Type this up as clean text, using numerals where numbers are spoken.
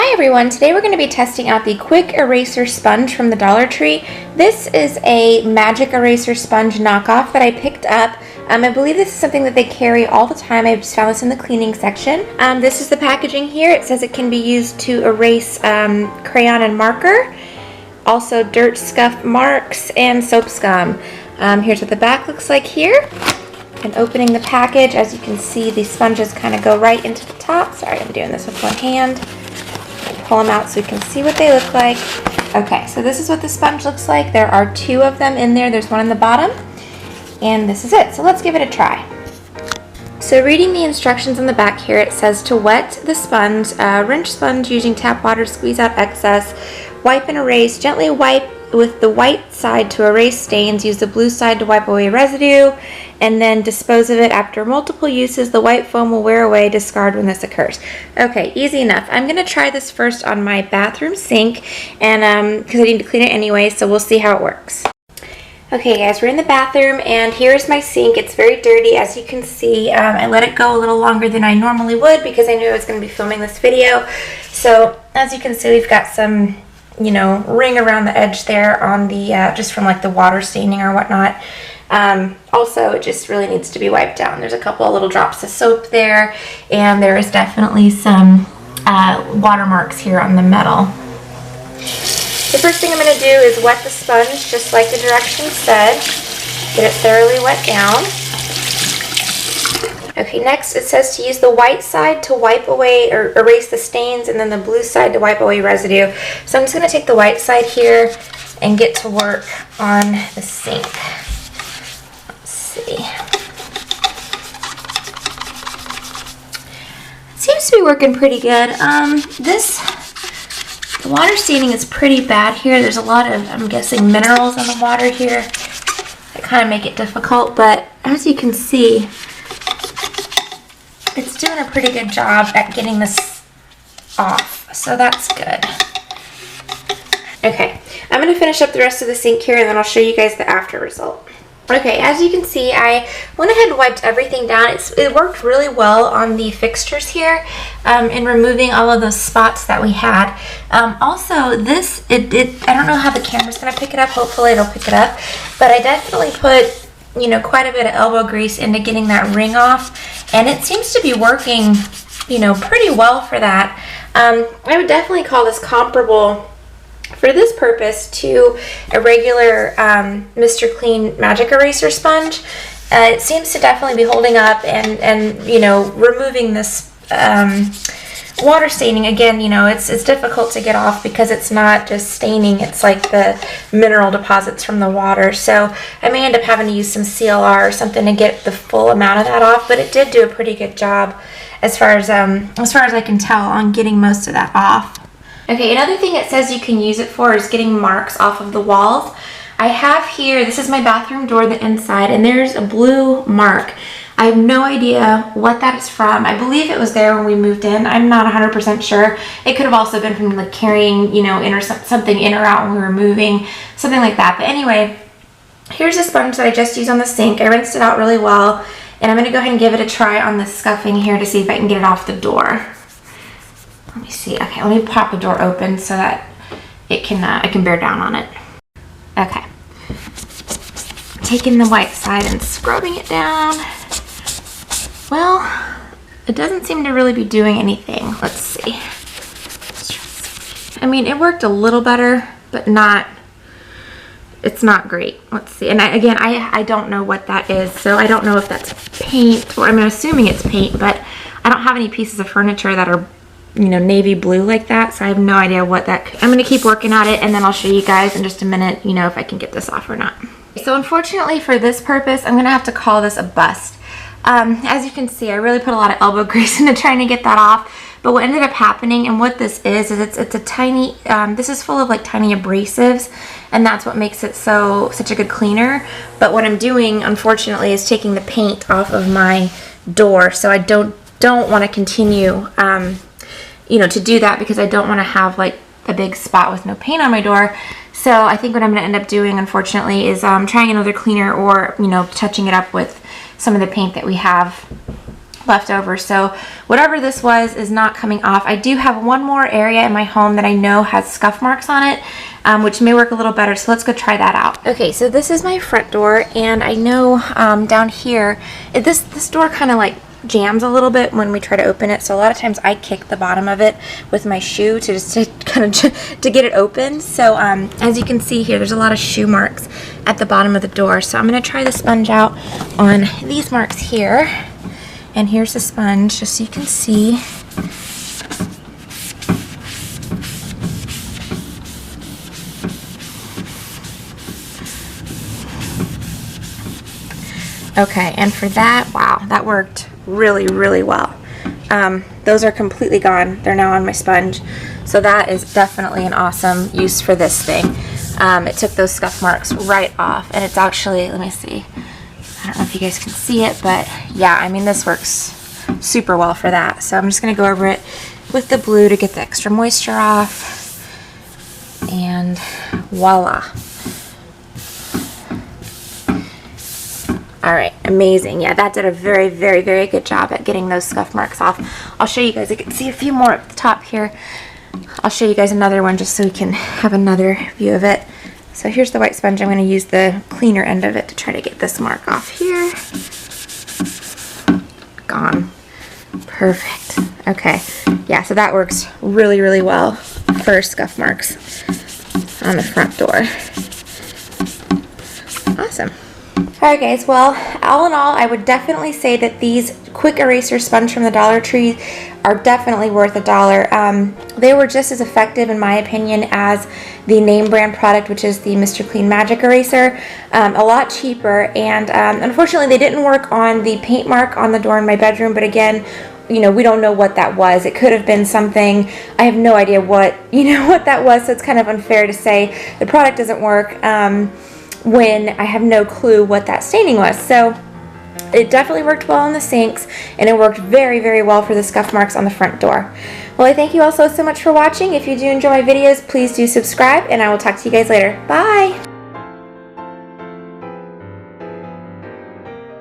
Hi everyone, today we're going to be testing out the Quick Eraser Sponge from the Dollar Tree. This is a magic eraser sponge knockoff that I picked up. I believe this is something that they carry all the time. I just found this in the cleaning section. This is the packaging here. It says it can be used to erase crayon and marker, also dirt, scuff marks, and soap scum. Here's what the back looks like here. And opening the package, as you can see, the sponges kind of go right into the top. Sorry, I'm doing this with one hand. Pull them out so we can see what they look like. Okay, so this is what the sponge looks like. There are two of them in there. There's one in the bottom, and this is it. So let's give it a try. So reading the instructions on the back here, it says to wet the sponge, rinse sponge using tap water, squeeze out excess, wipe and erase, gently wipe with the white side to erase stains, use the blue side to wipe away residue, and then dispose of it after multiple uses. The white foam will wear away, discard when this occurs. Okay, easy enough. I'm going to try this first on my bathroom sink, and because I need to clean it anyway, so we'll see how it works. Okay guys, we're in the bathroom, and here's my sink. It's very dirty, as you can see. I let it go a little longer than I normally would because I knew I was going to be filming this video. So as you can see, we've got some ring around the edge there on the just from like the water staining or whatnot. Also, it just really needs to be wiped down. There's a couple of little drops of soap there, and there is definitely some watermarks here on the metal. The first thing I'm going to do is wet the sponge just like the directions said. Get it thoroughly wet down. Okay, next it says to use the white side to wipe away or erase the stains, and then the blue side to wipe away residue. So I'm just going to take the white side here and get to work on the sink. Let's see. It seems to be working pretty good. The water staining is pretty bad here. There's a lot of, I'm guessing, minerals in the water here that kind of make it difficult, but as you can see, it's doing a pretty good job at getting this off, so that's good. Okay, I'm going to finish up the rest of the sink here, and then I'll show you guys the after result. Okay, as you can see, I went ahead and wiped everything down. It worked really well on the fixtures here in removing all of those spots that we had. Also, this, I don't know how the camera's going to pick it up. Hopefully it'll pick it up. But I definitely put quite a bit of elbow grease into getting that ring off, and it seems to be working, pretty well for that. I would definitely call this comparable for this purpose to a regular Mr. Clean Magic Eraser Sponge. It seems to definitely be holding up and removing this water staining. Again, it's difficult to get off because it's not just staining, it's like the mineral deposits from the water. So I may end up having to use some CLR or something to get the full amount of that off, but it did do a pretty good job as far as I can tell on getting most of that off. Okay, another thing it says you can use it for is getting marks off of the walls. I have here, this is my bathroom door, the inside, and there's a blue mark. I have no idea what that is from. I believe it was there when we moved in. I'm not 100% sure. It could have also been from like carrying, something in or out when we were moving, something like that. But anyway, here's a sponge that I just used on the sink. I rinsed it out really well, and I'm gonna go ahead and give it a try on the scuffing here to see if I can get it off the door. Let me see. Okay, let me pop the door open so that I can bear down on it. Okay. Taking the white side and scrubbing it down. Well, it doesn't seem to really be doing anything. Let's see. I mean, it worked a little better, but it's not great. Let's see. And I don't know what that is, so I don't know if that's paint, or I'm assuming it's paint, but I don't have any pieces of furniture that are navy blue like that, so I have no idea what that I'm going to keep working at it, and then I'll show you guys in just a minute if I can get this off or not. So unfortunately for this purpose, I'm going to have to call this a bust. As you can see, I really put a lot of elbow grease into trying to get that off, but what ended up happening, and what this is it's a tiny, this is full of like tiny abrasives, and that's what makes it such a good cleaner. But what I'm doing, unfortunately, is taking the paint off of my door, so I don't want to continue to do that, because I don't want to have like a big spot with no paint on my door. So I think what I'm going to end up doing, unfortunately, is trying another cleaner, or touching it up with some of the paint that we have left over. So whatever this was is not coming off. I do have one more area in my home that I know has scuff marks on it, which may work a little better. So let's go try that out. Okay, so this is my front door, and I know down here, this door kind of like jams a little bit when we try to open it, so a lot of times I kick the bottom of it with my shoe to get it open. So as you can see here, there's a lot of shoe marks at the bottom of the door. So I'm going to try the sponge out on these marks here, and here's the sponge just so you can see. Okay, and for that, wow, that worked really well. Those are completely gone. They're now on my sponge. So that is definitely an awesome use for this thing. It took those scuff marks right off, and it's actually, let me see. I don't know if you guys can see it, but yeah, I mean, this works super well for that. So I'm just gonna go over it with the blue to get the extra moisture off, and voila. All right, amazing. Yeah, that did a very good job at getting those scuff marks off. I'll show you guys. I can see a few more up the top here. I'll show you guys another one just so we can have another view of it. So here's the white sponge. I'm going to use the cleaner end of it to try to get this mark off here. Gone. Perfect. Okay. Yeah, so that works really well for scuff marks on the front door. Awesome. Alright guys, well, all in all, I would definitely say that these quick eraser sponge from the Dollar Tree are definitely worth $1. They were just as effective, in my opinion, as the name brand product, which is the Mr. Clean Magic Eraser. A lot cheaper, and unfortunately they didn't work on the paint mark on the door in my bedroom, but again, you know, we don't know what that was. It could have been something, I have no idea what that was, so it's kind of unfair to say the product doesn't work when I have no clue what that staining was. So it definitely worked well on the sinks, and it worked very well for the scuff marks on the front door. Well, I thank you all so much for watching. If you do enjoy my videos, please do subscribe, and I will talk to you guys later. Bye!